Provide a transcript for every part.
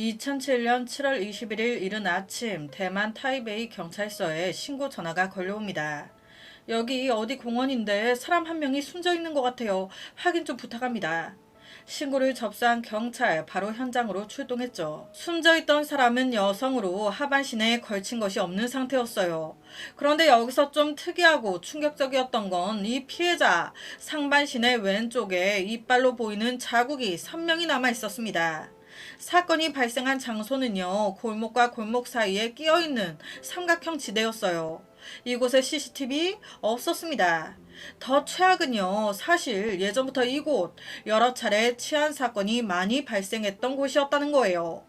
2007년 7월 21일 이른 아침 대만 타이베이 경찰서에 신고 전화가 걸려옵니다. 여기 어디 공원인데 사람 한 명이 숨져 있는 것 같아요. 확인 좀 부탁합니다. 신고를 접수한 경찰 바로 현장으로 출동했죠. 숨져 있던 사람은 여성으로 하반신에 걸친 것이 없는 상태였어요. 그런데 여기서 좀 특이하고 충격적이었던 건 이 피해자 상반신의 왼쪽에 이빨로 보이는 자국이 선명히 남아 있었습니다. 사건이 발생한 장소는요, 골목과 골목 사이에 끼어있는 삼각형 지대였어요. 이곳에 CCTV 없었습니다. 더 최악은요, 사실 예전부터 이곳 여러 차례 치안 사건이 많이 발생했던 곳이었다는 거예요.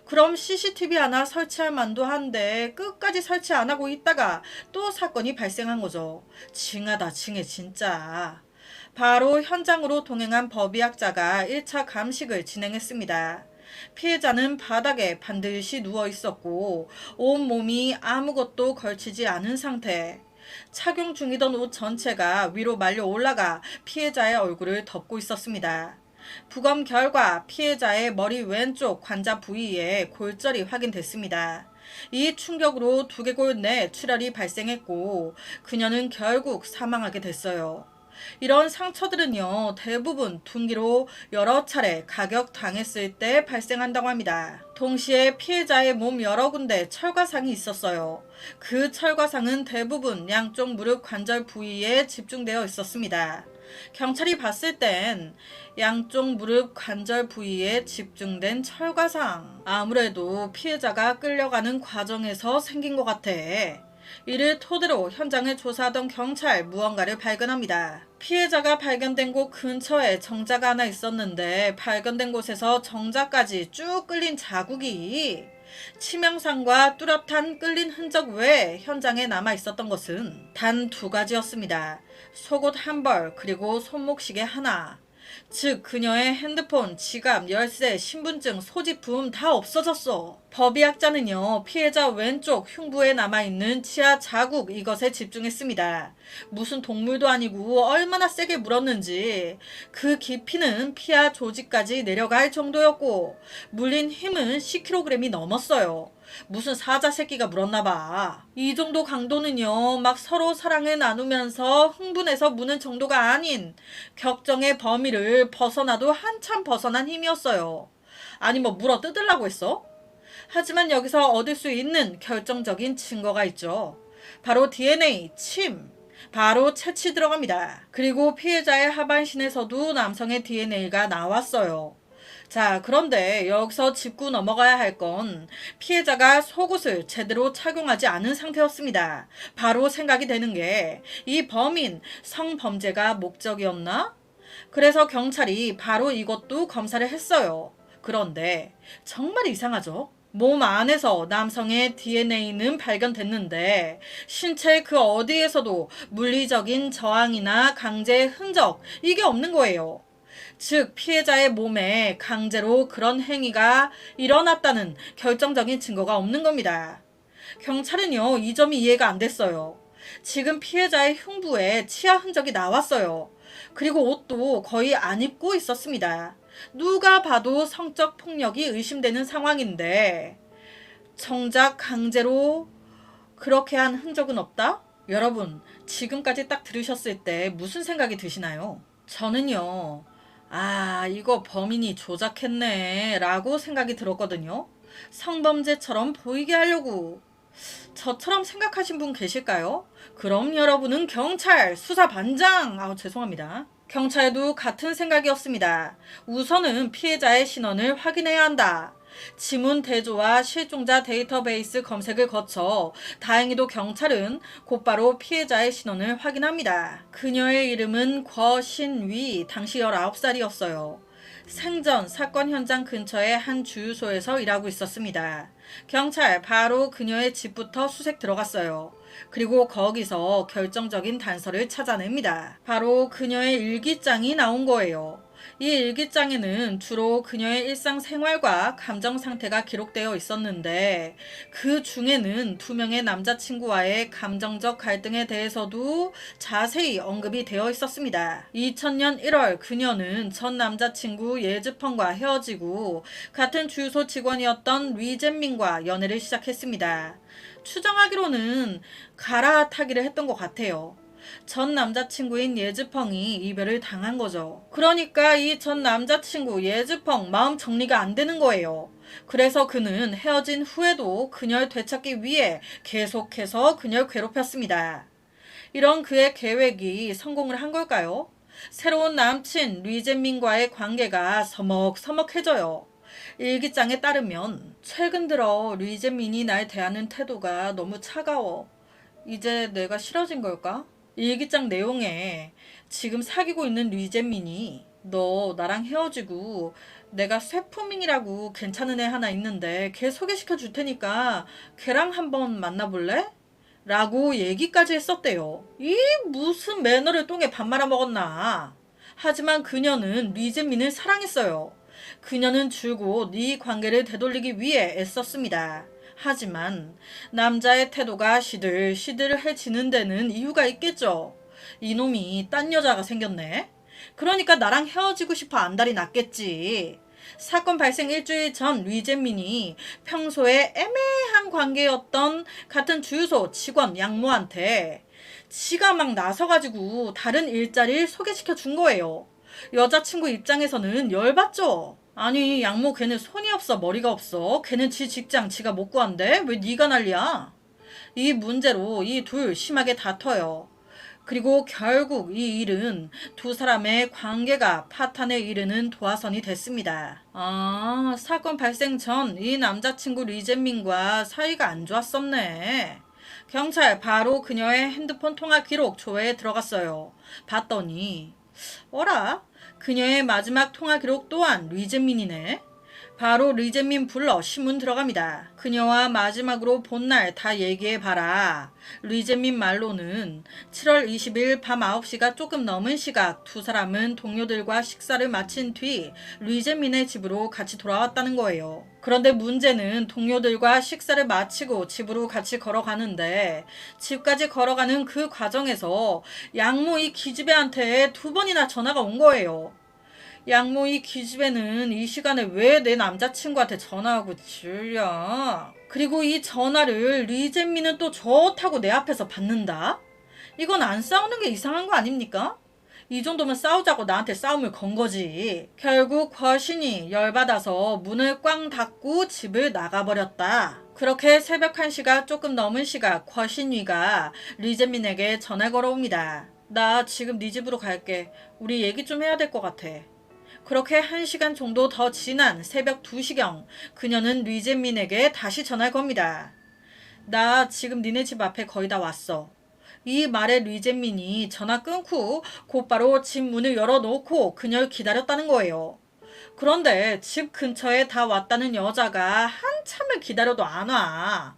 그럼 CCTV 하나 설치할 만도 한데 끝까지 설치 안 하고 있다가 또 사건이 발생한 거죠. 징하다 징해 진짜. 바로 현장으로 동행한 법의학자가 1차 감식을 진행했습니다. 피해자는 바닥에 반드시 누워 있었고 온몸이 아무것도 걸치지 않은 상태. 착용 중이던 옷 전체가 위로 말려 올라가 피해자의 얼굴을 덮고 있었습니다. 부검 결과 피해자의 머리 왼쪽 관자 부위에 골절이 확인됐습니다. 이 충격으로 두개골 내 출혈이 발생했고 그녀는 결국 사망하게 됐어요. 이런 상처들은요, 대부분 둔기로 여러 차례 가격당했을 때 발생한다고 합니다. 동시에 피해자의 몸 여러 군데 철과상이 있었어요. 그 철과상은 대부분 양쪽 무릎 관절 부위에 집중되어 있었습니다. 경찰이 봤을 땐 양쪽 무릎 관절 부위에 집중된 철과상. 아무래도 피해자가 끌려가는 과정에서 생긴 것 같아. 이를 토대로 현장을 조사하던 경찰 무언가를 발견합니다. 피해자가 발견된 곳 근처에 정자가 하나 있었는데 발견된 곳에서 정자까지 쭉 끌린 자국이 치명상과 뚜렷한 끌린 흔적 외에 현장에 남아 있었던 것은 단 2가지였습니다. 속옷 한 벌 그리고 손목시계 하나. 즉 그녀의 핸드폰, 지갑, 열쇠, 신분증, 소지품 다 없어졌어. 법의학자는요, 피해자 왼쪽 흉부에 남아있는 치아 자국 이것에 집중했습니다. 무슨 동물도 아니고 얼마나 세게 물었는지 그 깊이는 피하 조직까지 내려갈 정도였고 물린 힘은 10kg이 넘었어요. 무슨 사자 새끼가 물었나봐. 이 정도 강도는요, 막 서로 사랑을 나누면서 흥분해서 무는 정도가 아닌 격정의 범위를 벗어나도 한참 벗어난 힘이었어요. 아니 뭐 물어 뜯으려고 했어? 하지만 여기서 얻을 수 있는 결정적인 증거가 있죠. 바로 DNA, 침. 바로 채취 들어갑니다. 그리고 피해자의 하반신에서도 남성의 DNA가 나왔어요. 자, 그런데 여기서 짚고 넘어가야 할 건 피해자가 속옷을 제대로 착용하지 않은 상태였습니다. 바로 생각이 되는 게 이 범인 성범죄가 목적이었나? 그래서 경찰이 바로 이것도 검사를 했어요. 그런데 정말 이상하죠? 몸 안에서 남성의 DNA는 발견됐는데 신체 그 어디에서도 물리적인 저항이나 강제의 흔적 이게 없는 거예요. 즉 피해자의 몸에 강제로 그런 행위가 일어났다는 결정적인 증거가 없는 겁니다. 경찰은요, 이 점이 이해가 안 됐어요. 지금 피해자의 흉부에 치아 흔적이 나왔어요. 그리고 옷도 거의 안 입고 있었습니다. 누가 봐도 성적 폭력이 의심되는 상황인데 정작 강제로 그렇게 한 흔적은 없다? 여러분, 지금까지 딱 들으셨을 때 무슨 생각이 드시나요? 저는요, 이거 범인이 조작했네 라고 생각이 들었거든요. 성범죄처럼 보이게 하려고. 저처럼 생각하신 분 계실까요? 그럼 여러분은 경찰, 수사반장! 죄송합니다. 경찰도 같은 생각이었습니다. 우선은 피해자의 신원을 확인해야 한다. 지문 대조와 실종자 데이터베이스 검색을 거쳐 다행히도 경찰은 곧바로 피해자의 신원을 확인합니다. 그녀의 이름은 권신위, 당시 19살이었어요. 생전 사건 현장 근처의 한 주유소에서 일하고 있었습니다. 경찰 바로 그녀의 집부터 수색 들어갔어요. 그리고 거기서 결정적인 단서를 찾아냅니다. 바로 그녀의 일기장이 나온 거예요. 이 일기장에는 주로 그녀의 일상생활과 감정 상태가 기록되어 있었는데 그 중에는 두 명의 남자친구와의 감정적 갈등에 대해서도 자세히 언급이 되어 있었습니다. 2000년 1월 그녀는 전 남자친구 예즈펑과 헤어지고 같은 주유소 직원이었던 리젠민과 연애를 시작했습니다. 추정하기로는 갈아타기를 했던 것 같아요. 전 남자친구인 예즈펑이 이별을 당한 거죠. 그러니까 이 전 남자친구 예즈펑 마음 정리가 안 되는 거예요. 그래서 그는 헤어진 후에도 그녀를 되찾기 위해 계속해서 그녀를 괴롭혔습니다. 이런 그의 계획이 성공을 한 걸까요? 새로운 남친 리젠민과의 관계가 서먹서먹해져요. 일기장에 따르면 최근 들어 리젠민이 날 대하는 태도가 너무 차가워. 이제 내가 싫어진 걸까? 일기장 내용에 지금 사귀고 있는 리젠민이 너 나랑 헤어지고 내가 쇠푸밍이라고 괜찮은 애 하나 있는데 걔 소개시켜 줄 테니까 걔랑 한번 만나볼래? 라고 얘기까지 했었대요. 이 무슨 매너를 똥에 밥 말아 먹었나. 하지만 그녀는 리젠민을 사랑했어요. 그녀는 줄곧 이 관계를 되돌리기 위해 애썼습니다. 하지만 남자의 태도가 시들시들해지는 데는 이유가 있겠죠. 이놈이 딴 여자가 생겼네. 그러니까 나랑 헤어지고 싶어 안달이 났겠지. 사건 발생 일주일 전 리젠민이 평소에 애매한 관계였던 같은 주유소 직원 양모한테 지가 막 나서가지고 다른 일자리를 소개시켜 준 거예요. 여자친구 입장에서는 열받죠. 아니 양모 걔는 손이 없어 머리가 없어. 걔는 지 직장 지가 못 구한대. 왜 네가 난리야? 이 문제로 이 둘 심하게 다퉈요. 그리고 결국 이 일은 두 사람의 관계가 파탄에 이르는 도화선이 됐습니다. 아, 사건 발생 전 이 남자친구 리젠민과 사이가 안 좋았었네. 경찰 바로 그녀의 핸드폰 통화 기록 조회에 들어갔어요. 봤더니 어라? 그녀의 마지막 통화 기록 또한 리젠민이네. 바로 리젠민 불러 신문 들어갑니다. 그녀와 마지막으로 본 날 다 얘기해봐라. 리젠민 말로는 7월 20일 밤 9시가 조금 넘은 시각 두 사람은 동료들과 식사를 마친 뒤 리젠민의 집으로 같이 돌아왔다는 거예요. 그런데 문제는 동료들과 식사를 마치고 집으로 같이 걸어가는데 집까지 걸어가는 그 과정에서 양모 이 기집애한테 두 번이나 전화가 온 거예요. 양모 이 기집애는 이 시간에 왜 내 남자친구한테 전화하고 질려? 그리고 이 전화를 리젠미는 또 좋다고 내 앞에서 받는다? 이건 안 싸우는 게 이상한 거 아닙니까? 이 정도면 싸우자고 나한테 싸움을 건 거지. 결국 거신이 열받아서 문을 꽝 닫고 집을 나가버렸다. 그렇게 새벽 1시가 조금 넘은 시각 거신위가 리젠민에게 전화 걸어옵니다. 나 지금 네 집으로 갈게. 우리 얘기 좀 해야 될 것 같아. 그렇게 1시간 정도 더 지난 새벽 2시경 그녀는 리젠민에게 다시 전화를 겁니다. 나 지금 니네 집 앞에 거의 다 왔어. 이 말에 리젠민이 전화 끊고 곧바로 집 문을 열어놓고 그녀를 기다렸다는 거예요. 그런데 집 근처에 다 왔다는 여자가 한참을 기다려도 안 와.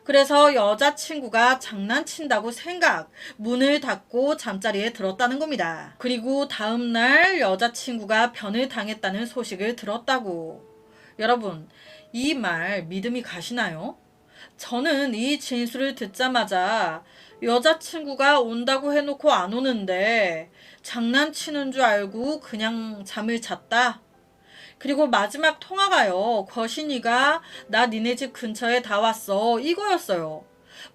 그래서 여자친구가 장난친다고 생각, 문을 닫고 잠자리에 들었다는 겁니다. 그리고 다음날 여자친구가 변을 당했다는 소식을 들었다고. 여러분, 이 말 믿음이 가시나요? 저는 이 진술을 듣자마자 여자친구가 온다고 해놓고 안 오는데 장난치는 줄 알고 그냥 잠을 잤다. 그리고 마지막 통화가요. 거신이가 나 니네 집 근처에 다 왔어. 이거였어요.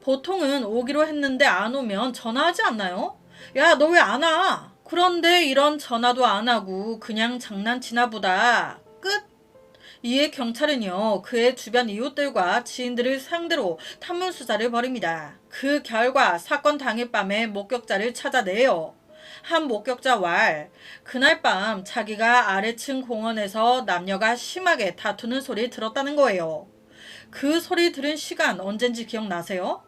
보통은 오기로 했는데 안 오면 전화하지 않나요? 야, 너 왜 안 와? 그런데 이런 전화도 안 하고 그냥 장난치나 보다. 끝. 이에 경찰은요, 그의 주변 이웃들과 지인들을 상대로 탐문 수사를 벌입니다. 그 결과 사건 당일 밤에 목격자를 찾아내요. 한 목격자 왈, 그날 밤 자기가 아래층 공원에서 남녀가 심하게 다투는 소리를 들었다는 거예요. 그 소리 들은 시간 언젠지 기억나세요?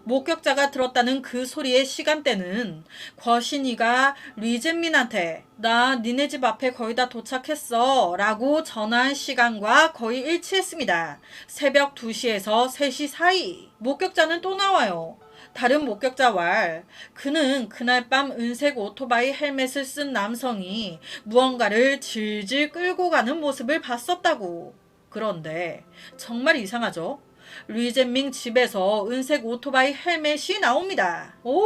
목격자가 들었다는 그 소리의 시간대는 거신이가 리젠민한테 나 니네 집 앞에 거의 다 도착했어 라고 전화한 시간과 거의 일치했습니다. 새벽 2시에서 3시 사이. 목격자는 또 나와요. 다른 목격자 왈, 그는 그날 밤 은색 오토바이 헬멧을 쓴 남성이 무언가를 질질 끌고 가는 모습을 봤었다고. 그런데 정말 이상하죠? 리젠밍 집에서 은색 오토바이 헬멧이 나옵니다. 오,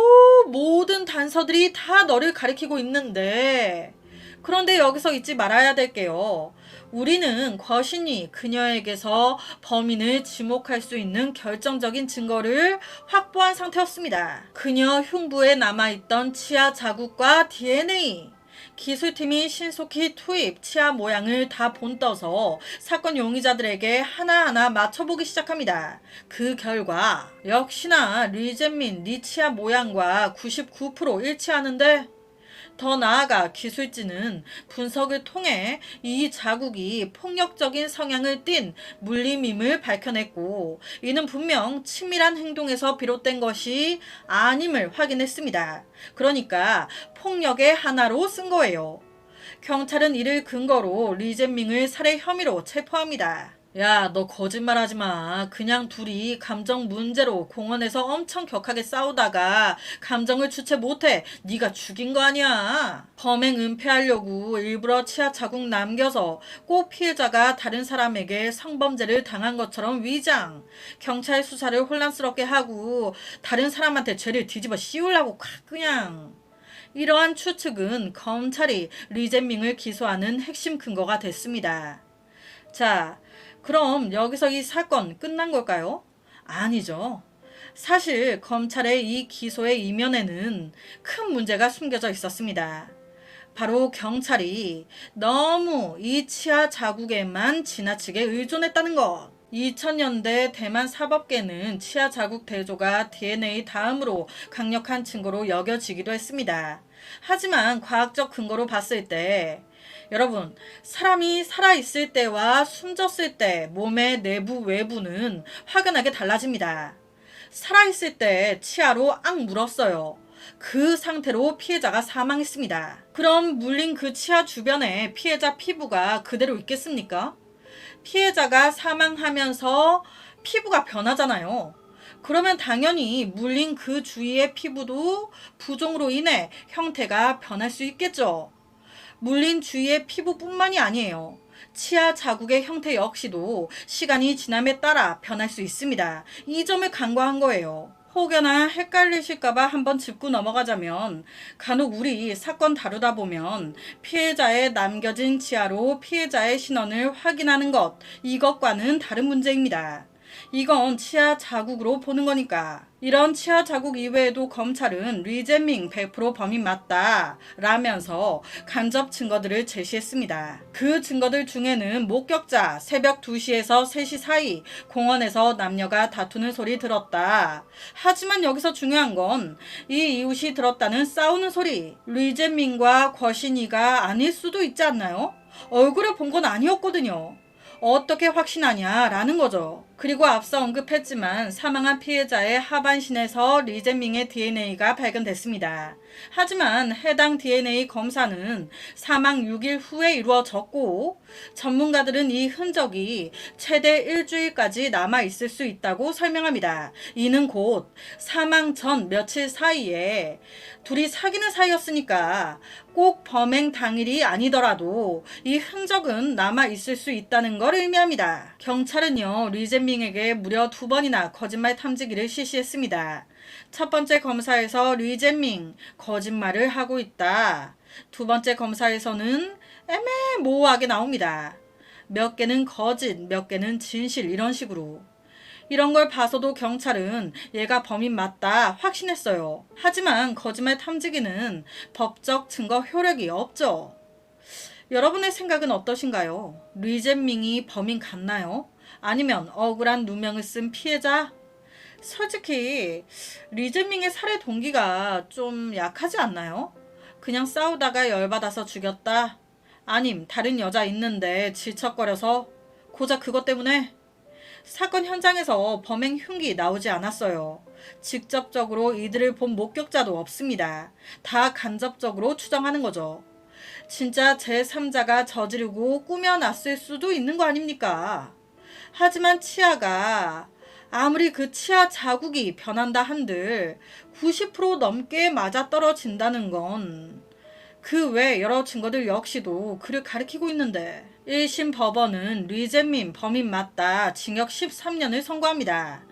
모든 단서들이 다 너를 가리키고 있는데, 그런데 여기서 잊지 말아야 될 게요. 우리는 거신이 그녀에게서 범인을 지목할 수 있는 결정적인 증거를 확보한 상태였습니다. 그녀 흉부에 남아있던 치아 자국과 DNA. 기술팀이 신속히 투입 치아 모양을 다 본떠서 사건 용의자들에게 하나하나 맞춰보기 시작합니다. 그 결과 역시나 리젠민 니 치아 모양과 99% 일치하는데, 더 나아가 기술진은 분석을 통해 이 자국이 폭력적인 성향을 띤 물림임을 밝혀냈고, 이는 분명 친밀한 행동에서 비롯된 것이 아님을 확인했습니다. 그러니까 폭력의 하나로 쓴 거예요. 경찰은 이를 근거로 리젠밍을 살해 혐의로 체포합니다. 야, 너 거짓말하지 마. 그냥 둘이 감정 문제로 공원에서 엄청 격하게 싸우다가 감정을 주체 못해 네가 죽인 거 아니야. 범행 은폐하려고 일부러 치아 자국 남겨서 꼭 피해자가 다른 사람에게 성범죄를 당한 것처럼 위장. 경찰 수사를 혼란스럽게 하고 다른 사람한테 죄를 뒤집어 씌우려고 그냥. 이러한 추측은 검찰이 리젠밍을 기소하는 핵심 근거가 됐습니다. 자, 그럼 여기서 이 사건 끝난 걸까요? 아니죠. 사실 검찰의 이 기소의 이면에는 큰 문제가 숨겨져 있었습니다. 바로 경찰이 너무 이 치아 자국에만 지나치게 의존했다는 것. 2000년대 대만 사법계는 치아 자국 대조가 DNA 다음으로 강력한 증거로 여겨지기도 했습니다. 하지만 과학적 근거로 봤을 때, 여러분, 사람이 살아있을 때와 숨졌을 때 몸의 내부 외부는 확연하게 달라집니다. 살아있을 때 치아로 악 물었어요. 그 상태로 피해자가 사망했습니다. 그럼 물린 그 치아 주변에 피해자 피부가 그대로 있겠습니까? 피해자가 사망하면서 피부가 변하잖아요. 그러면 당연히 물린 그 주위의 피부도 부종으로 인해 형태가 변할 수 있겠죠. 물린 주위의 피부뿐만이 아니에요. 치아 자국의 형태 역시도 시간이 지남에 따라 변할 수 있습니다. 이 점을 간과한 거예요. 혹여나 헷갈리실까봐 한번 짚고 넘어가자면, 간혹 우리 사건 다루다 보면 피해자의 남겨진 치아로 피해자의 신원을 확인하는 것, 이것과는 다른 문제입니다. 이건 치아 자국으로 보는 거니까. 이런 치아 자국 이외에도 검찰은 리젠밍 100% 범인 맞다 라면서 간접 증거들을 제시했습니다. 그 증거들 중에는 목격자 새벽 2시에서 3시 사이 공원에서 남녀가 다투는 소리 들었다. 하지만 여기서 중요한 건 이 이웃이 들었다는 싸우는 소리. 리젠밍과 거신이가 아닐 수도 있지 않나요? 얼굴을 본 건 아니었거든요. 어떻게 확신하냐라는 거죠. 그리고 앞서 언급했지만 사망한 피해자의 하반신에서 리젠밍의 DNA가 발견됐습니다. 하지만 해당 DNA 검사는 사망 6일 후에 이루어졌고, 전문가들은 이 흔적이 최대 일주일까지 남아있을 수 있다고 설명합니다. 이는 곧 사망 전 며칠 사이에 둘이 사귀는 사이였으니까 꼭 범행 당일이 아니더라도 이 흔적은 남아있을 수 있다는 걸 의미합니다. 경찰은요, 리젠밍에게 무려 2번이나 거짓말 탐지기를 실시했습니다. 첫 번째 검사에서 리젠밍 거짓말을 하고 있다. 두 번째 검사에서는 애매모호하게 나옵니다. 몇 개는 거짓, 몇 개는 진실, 이런 식으로. 이런 걸 봐서도 경찰은 얘가 범인 맞다 확신했어요. 하지만 거짓말 탐지기는 법적 증거 효력이 없죠. 여러분의 생각은 어떠신가요? 리젠밍이 범인 같나요? 아니면 억울한 누명을 쓴 피해자? 솔직히 리젠밍의 살해 동기가 좀 약하지 않나요? 그냥 싸우다가 열받아서 죽였다? 아님 다른 여자 있는데 질척거려서? 고작 그것 때문에? 사건 현장에서 범행 흉기 나오지 않았어요. 직접적으로 이들을 본 목격자도 없습니다. 다 간접적으로 추정하는 거죠. 진짜 제3자가 저지르고 꾸며놨을 수도 있는 거 아닙니까? 하지만 치아가 아무리 그 치아 자국이 변한다 한들 90% 넘게 맞아떨어진다는 건 그 외 여러 증거들 역시도 그를 가리키고 있는데 1심 법원은 리젠민 범인 맞다 징역 13년을 선고합니다.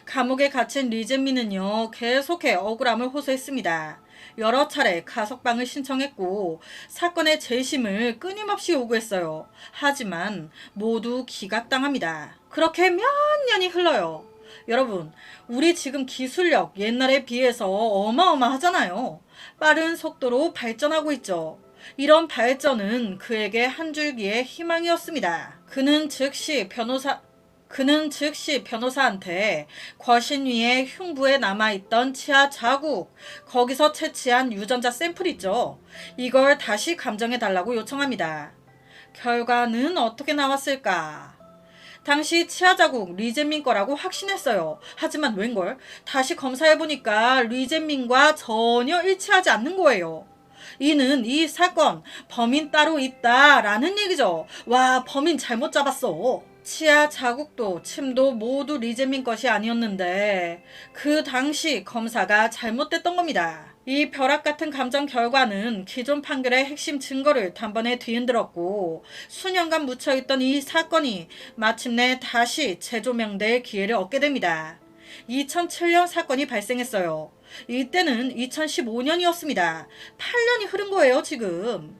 감옥에 갇힌 리젠민은요 계속해 억울함을 호소했습니다. 여러 차례 가석방을 신청했고 사건의 재심을 끊임없이 요구했어요. 하지만 모두 기각당합니다. 그렇게 몇 년이 흘러요. 여러분, 우리 지금 기술력 옛날에 비해서 어마어마하잖아요. 빠른 속도로 발전하고 있죠. 이런 발전은 그에게 한 줄기의 희망이었습니다. 그는 즉시 변호사한테 거실 위에 흉부에 남아있던 치아 자국, 거기서 채취한 유전자 샘플 있죠. 이걸 다시 감정해달라고 요청합니다. 결과는 어떻게 나왔을까? 당시 치아 자국 리젠민 거라고 확신했어요. 하지만 웬걸? 다시 검사해보니까 리젠민과 전혀 일치하지 않는 거예요. 이는 이 사건 범인 따로 있다라는 얘기죠. 와, 범인 잘못 잡았어. 치아 자국도 침도 모두 리제민 것이 아니었는데 그 당시 검사가 잘못됐던 겁니다. 이 벼락 같은 감정 결과는 기존 판결의 핵심 증거를 단번에 뒤흔들었고 수년간 묻혀있던 이 사건이 마침내 다시 재조명될 기회를 얻게 됩니다. 2007년 사건이 발생했어요. 이때는 2015년이었습니다. 8년이 흐른 거예요, 지금.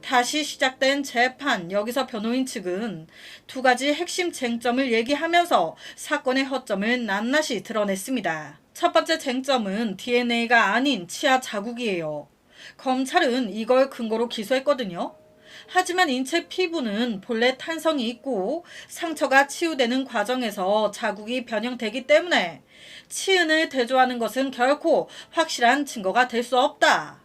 다시 시작된 재판, 여기서 변호인 측은 두 가지 핵심 쟁점을 얘기하면서 사건의 허점을 낱낱이 드러냈습니다. 첫 번째 쟁점은 DNA가 아닌 치아 자국이에요. 검찰은 이걸 근거로 기소했거든요. 하지만 인체 피부는 본래 탄성이 있고 상처가 치유되는 과정에서 자국이 변형되기 때문에 치은을 대조하는 것은 결코 확실한 증거가 될 수 없다.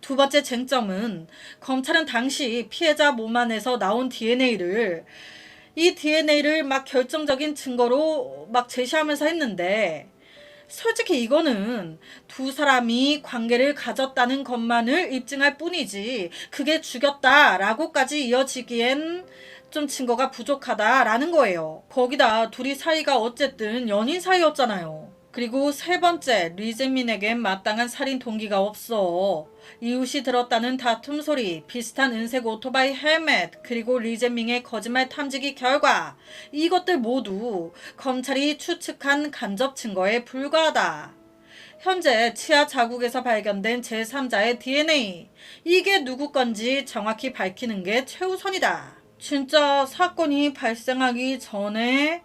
두 번째 쟁점은 검찰은 당시 피해자 몸 안에서 나온 DNA를 막 결정적인 증거로 막 제시하면서 했는데 솔직히 이거는 두 사람이 관계를 가졌다는 것만을 입증할 뿐이지 그게 죽였다라고까지 이어지기엔 좀 증거가 부족하다라는 거예요. 거기다 둘이 사이가 어쨌든 연인 사이였잖아요. 그리고 세 번째, 리젠민에겐 마땅한 살인 동기가 없어. 이웃이 들었다는 다툼 소리, 비슷한 은색 오토바이 헬멧, 그리고 리젠민의 거짓말 탐지기 결과, 이것들 모두 검찰이 추측한 간접 증거에 불과하다. 현재 치아 자국에서 발견된 제3자의 DNA, 이게 누구 건지 정확히 밝히는 게 최우선이다. 진짜 사건이 발생하기 전에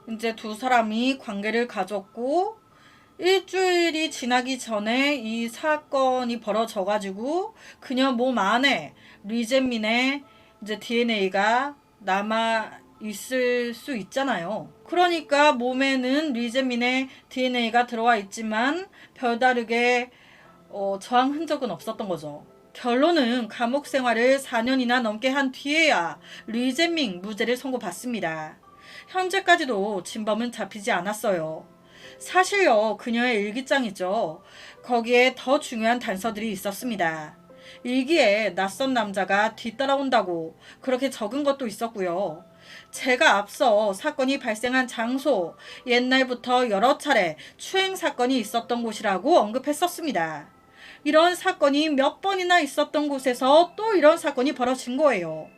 이제 두 사람이 관계를 가졌고 일주일이 지나기 전에 이 사건이 벌어져가지고 그녀 몸 안에 리젠민의 이제 DNA가 남아 있을 수 있잖아요. 그러니까 몸에는 리젠민의 DNA가 들어와 있지만 별다르게 저항 흔적은 없었던 거죠. 결론은 감옥 생활을 4년이나 넘게 한 뒤에야 리젠민 무죄를 선고받습니다. 현재까지도 진범은 잡히지 않았어요. 사실요, 그녀의 일기장이죠. 거기에 더 중요한 단서들이 있었습니다. 일기에 낯선 남자가 뒤따라온다고 그렇게 적은 것도 있었고요. 제가 앞서 사건이 발생한 장소, 옛날부터 여러 차례 추행 사건이 있었던 곳이라고 언급했었습니다. 이런 사건이 몇 번이나 있었던 곳에서 또 이런 사건이 벌어진 거예요.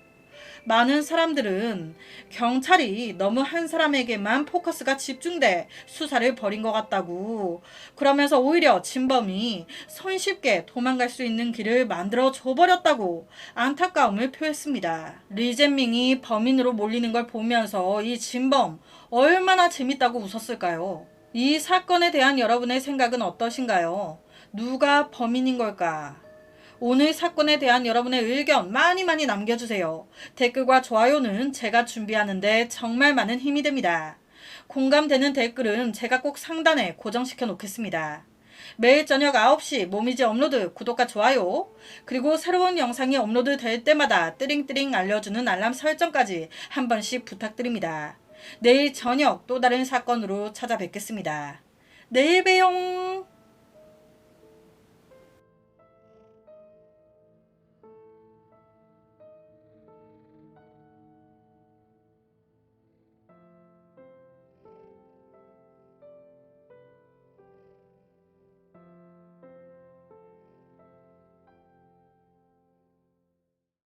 많은 사람들은 경찰이 너무 한 사람에게만 포커스가 집중돼 수사를 벌인 것 같다고, 그러면서 오히려 진범이 손쉽게 도망갈 수 있는 길을 만들어 줘버렸다고 안타까움을 표했습니다. 리젠밍이 범인으로 몰리는 걸 보면서 이 진범 얼마나 재밌다고 웃었을까요? 이 사건에 대한 여러분의 생각은 어떠신가요? 누가 범인인 걸까? 오늘 사건에 대한 여러분의 의견 많이 남겨주세요. 댓글과 좋아요는 제가 준비하는데 정말 많은 힘이 됩니다. 공감되는 댓글은 제가 꼭 상단에 고정시켜 놓겠습니다. 매일 저녁 9시 모미지 업로드 구독과 좋아요, 그리고 새로운 영상이 업로드 될 때마다 띠링띠링 알려주는 알람 설정까지 한 번씩 부탁드립니다. 내일 저녁 또 다른 사건으로 찾아뵙겠습니다. 내일 봬용.